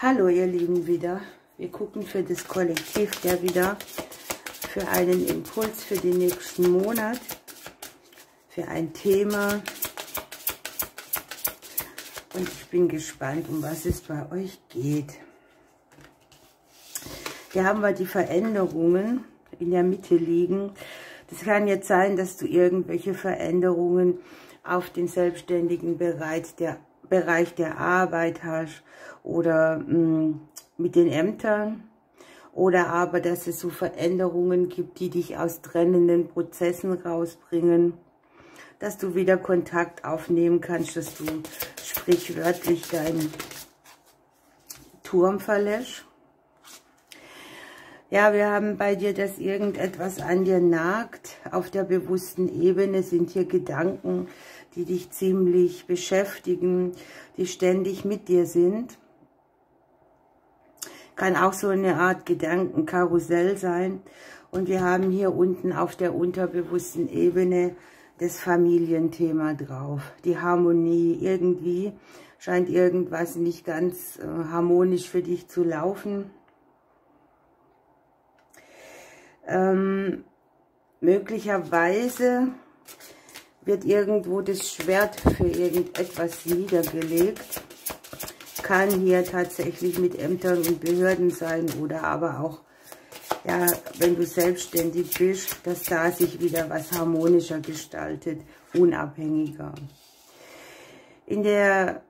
Hallo ihr Lieben wieder. Wir gucken für das Kollektiv ja wieder für einen Impuls für den nächsten Monat, für ein Thema. Und ich bin gespannt, um was es bei euch geht. Hier haben wir die Veränderungen in der Mitte liegen. Das kann jetzt sein, dass du irgendwelche Veränderungen auf den selbstständigen Bereich der Arbeit hast oder mit den Ämtern, oder aber, dass es so Veränderungen gibt, die dich aus trennenden Prozessen rausbringen, dass du wieder Kontakt aufnehmen kannst, dass du sprichwörtlich deinen Turm verlässt. Ja, wir haben bei dir, dass irgendetwas an dir nagt. Auf der bewussten Ebene sind hier Gedanken, die dich ziemlich beschäftigen, die ständig mit dir sind. Kann auch so eine Art Gedankenkarussell sein. Und wir haben hier unten auf der unterbewussten Ebene das Familienthema drauf. Die Harmonie. Irgendwie scheint irgendwas nicht ganz harmonisch für dich zu laufen. Möglicherweise wird irgendwo das Schwert für irgendetwas niedergelegt. Kann hier tatsächlich mit Ämtern und Behörden sein oder aber auch, ja, wenn du selbstständig bist, dass da sich wieder was harmonischer gestaltet, unabhängiger. In der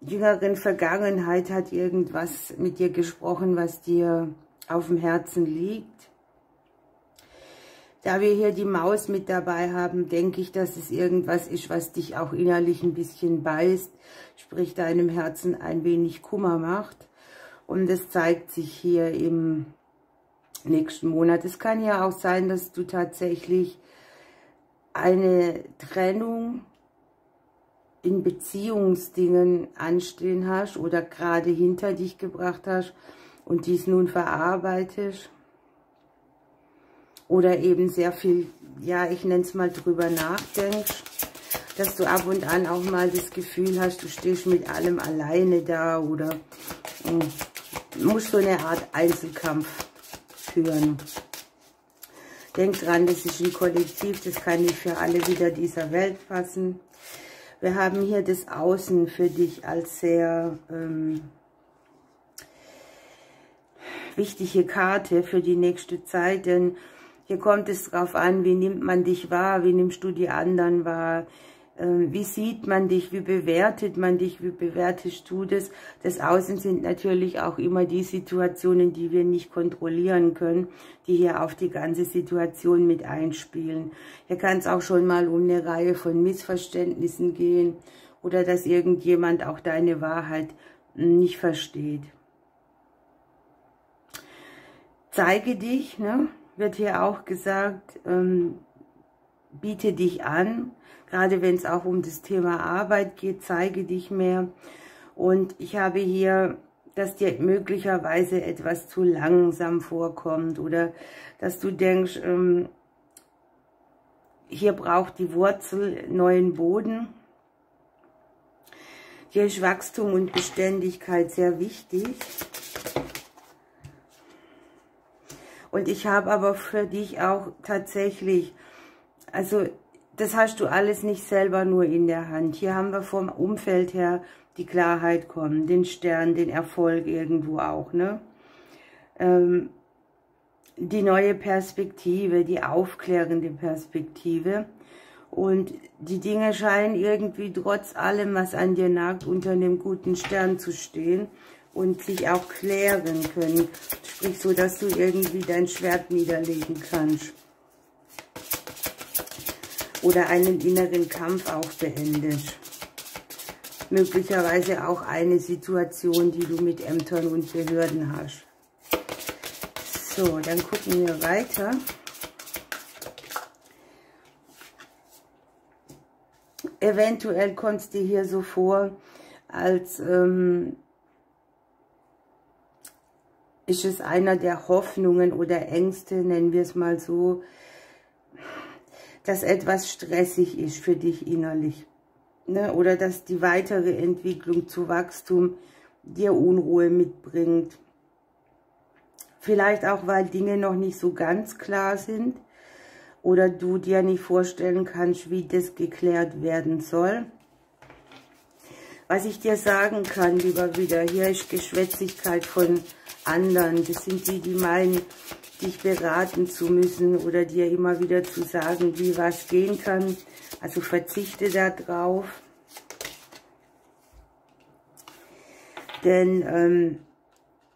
jüngeren Vergangenheit hat irgendwas mit dir gesprochen, was dir auf dem Herzen liegt. Da wir hier die Maus mit dabei haben, denke ich, dass es irgendwas ist, was dich auch innerlich ein bisschen beißt, sprich deinem Herzen ein wenig Kummer macht. Und das zeigt sich hier im nächsten Monat. Es kann ja auch sein, dass du tatsächlich eine Trennung in Beziehungsdingen anstehen hast oder gerade hinter dich gebracht hast und dies nun verarbeitest. Oder eben sehr viel, ja, ich nenne es mal drüber nachdenkst, dass du ab und an auch mal das Gefühl hast, du stehst mit allem alleine da oder musst so eine Art Einzelkampf führen. Denk dran, das ist ein Kollektiv, das kann nicht für alle wieder dieser Welt passen. Wir haben hier das Außen für dich als sehr wichtige Karte für die nächste Zeit, denn hier kommt es darauf an, wie nimmt man dich wahr, wie nimmst du die anderen wahr, wie sieht man dich, wie bewertet man dich, wie bewertest du das. Das Außen sind natürlich auch immer die Situationen, die wir nicht kontrollieren können, die hier auf die ganze Situation mit einspielen. Hier kann es auch schon mal um eine Reihe von Missverständnissen gehen oder dass irgendjemand auch deine Wahrheit nicht versteht. Zeige dich, ne? Wird hier auch gesagt, biete dich an, gerade wenn es auch um das Thema Arbeit geht, zeige dich mehr. Und ich habe hier, dass dir möglicherweise etwas zu langsam vorkommt oder dass du denkst, hier braucht die Wurzel neuen Boden. Hier ist Wachstum und Beständigkeit sehr wichtig. Und ich habe aber für dich auch tatsächlich, also das hast du alles nicht selber nur in der Hand. Hier haben wir vom Umfeld her die Klarheit kommen, den Stern, den Erfolg irgendwo auch, ne? Die neue Perspektive, die aufklärende Perspektive. Und die Dinge scheinen irgendwie trotz allem, was an dir nagt, unter einem guten Stern zu stehen und sich auch klären können. Sprich, so dass du irgendwie dein Schwert niederlegen kannst. Oder einen inneren Kampf auch beendest. Möglicherweise auch eine Situation, die du mit Ämtern und Behörden hast. So, dann gucken wir weiter. Eventuell kommt es dir hier so vor, als ist es einer der Hoffnungen oder Ängste, nennen wir es mal so, dass etwas stressig ist für dich innerlich. Ne? Oder dass die weitere Entwicklung zu Wachstum dir Unruhe mitbringt. Vielleicht auch, weil Dinge noch nicht so ganz klar sind oder du dir nicht vorstellen kannst, wie das geklärt werden soll. Was ich dir sagen kann, lieber Widder, hier ist Geschwätzigkeit von anderen. Das sind die, die meinen, dich beraten zu müssen oder dir immer wieder zu sagen, wie was gehen kann. Also verzichte da drauf. Denn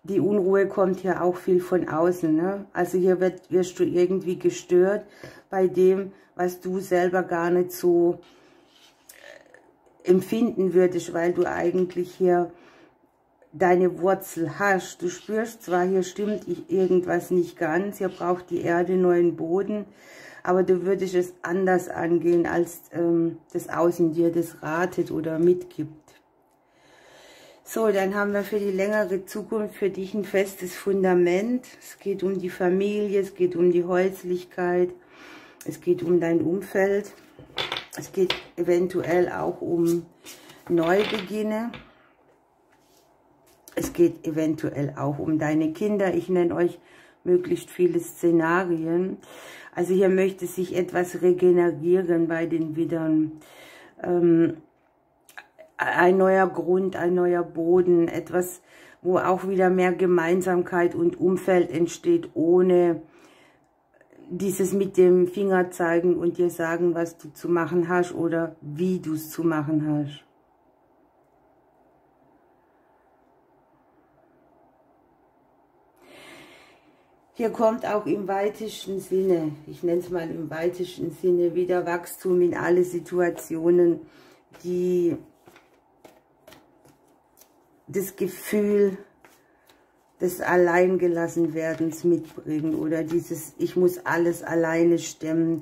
die Unruhe kommt ja auch viel von außen. Ne? Also hier wirst du irgendwie gestört bei dem, was du selber gar nicht so empfinden würdest, weil du eigentlich hier deine Wurzel hast. Du spürst zwar, hier stimmt irgendwas nicht ganz, hier braucht die Erde neuen Boden, aber du würdest es anders angehen, als das Außen dir das ratet oder mitgibt. So, dann haben wir für die längere Zukunft für dich ein festes Fundament. Es geht um die Familie, es geht um die Häuslichkeit, es geht um dein Umfeld. Es geht eventuell auch um Neubeginne. Es geht eventuell auch um deine Kinder. Ich nenne euch möglichst viele Szenarien. Also hier möchte sich etwas regenerieren bei den Widdern. Ein neuer Grund, ein neuer Boden, etwas, wo auch wieder mehr Gemeinsamkeit und Umfeld entsteht, ohne dieses mit dem Finger zeigen und dir sagen, was du zu machen hast oder wie du es zu machen hast. Hier kommt auch im weitesten Sinne, ich nenne es mal im weitesten Sinne, wieder Wachstum in alle Situationen, die das Gefühl des Alleingelassenwerdens mitbringen oder dieses, ich muss alles alleine stemmen,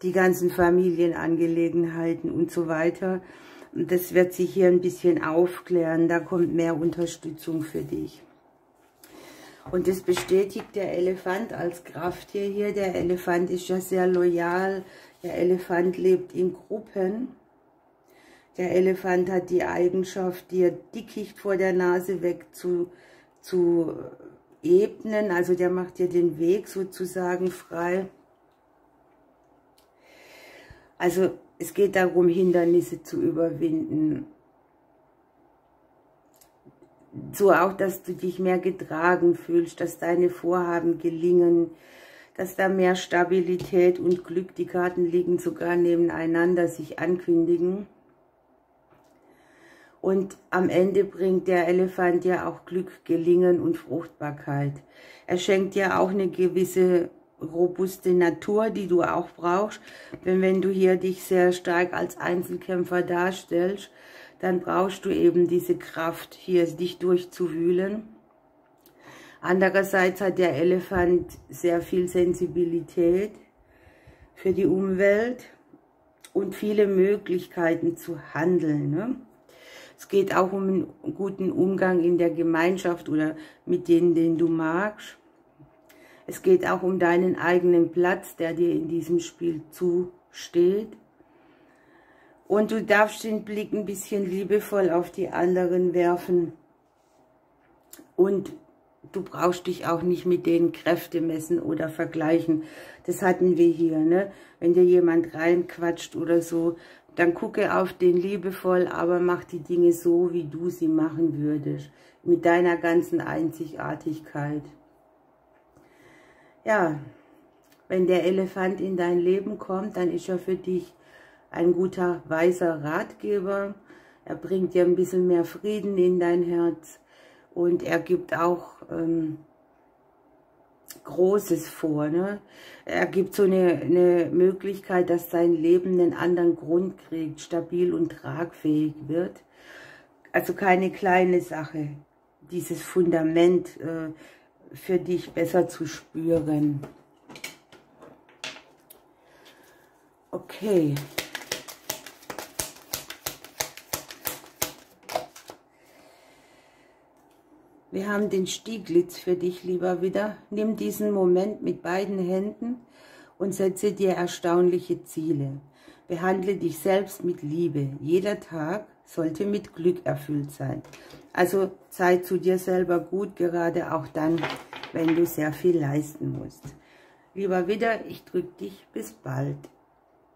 die ganzen Familienangelegenheiten und so weiter. Und das wird sich hier ein bisschen aufklären, da kommt mehr Unterstützung für dich. Und das bestätigt der Elefant als Krafttier hier. Der Elefant ist ja sehr loyal, der Elefant lebt in Gruppen. Der Elefant hat die Eigenschaft, dir Dickicht vor der Nase weg zu ebnen. Also der macht dir den Weg sozusagen frei. Also es geht darum, Hindernisse zu überwinden. So auch, dass du dich mehr getragen fühlst, dass deine Vorhaben gelingen, dass da mehr Stabilität und Glück, die Karten liegen sogar nebeneinander, sich ankündigen. Und am Ende bringt der Elefant ja auch Glück, Gelingen und Fruchtbarkeit. Er schenkt dir auch eine gewisse robuste Natur, die du auch brauchst. Denn wenn du hier dich sehr stark als Einzelkämpfer darstellst, dann brauchst du eben diese Kraft, hier dich durchzuwühlen. Andererseits hat der Elefant sehr viel Sensibilität für die Umwelt und viele Möglichkeiten zu handeln, ne? Es geht auch um einen guten Umgang in der Gemeinschaft oder mit denen, den du magst. Es geht auch um deinen eigenen Platz, der dir in diesem Spiel zusteht. Und du darfst den Blick ein bisschen liebevoll auf die anderen werfen. Und du brauchst dich auch nicht mit denen Kräfte messen oder vergleichen. Das hatten wir hier, ne? Wenn dir jemand reinquatscht oder so, dann gucke auf den liebevoll, aber mach die Dinge so, wie du sie machen würdest. Mit deiner ganzen Einzigartigkeit. Ja, wenn der Elefant in dein Leben kommt, dann ist er für dich ein guter, weiser Ratgeber. Er bringt dir ein bisschen mehr Frieden in dein Herz. Und er gibt auch Großes vor. Ne? Er gibt so eine Möglichkeit, dass sein Leben einen anderen Grund kriegt, stabil und tragfähig wird. Also keine kleine Sache, dieses Fundament für dich besser zu spüren. Okay. Wir haben den Stieglitz für dich, lieber Widder. Nimm diesen Moment mit beiden Händen und setze dir erstaunliche Ziele. Behandle dich selbst mit Liebe. Jeder Tag sollte mit Glück erfüllt sein. Also sei zu dir selber gut, gerade auch dann, wenn du sehr viel leisten musst. Lieber Widder, ich drücke dich, bis bald.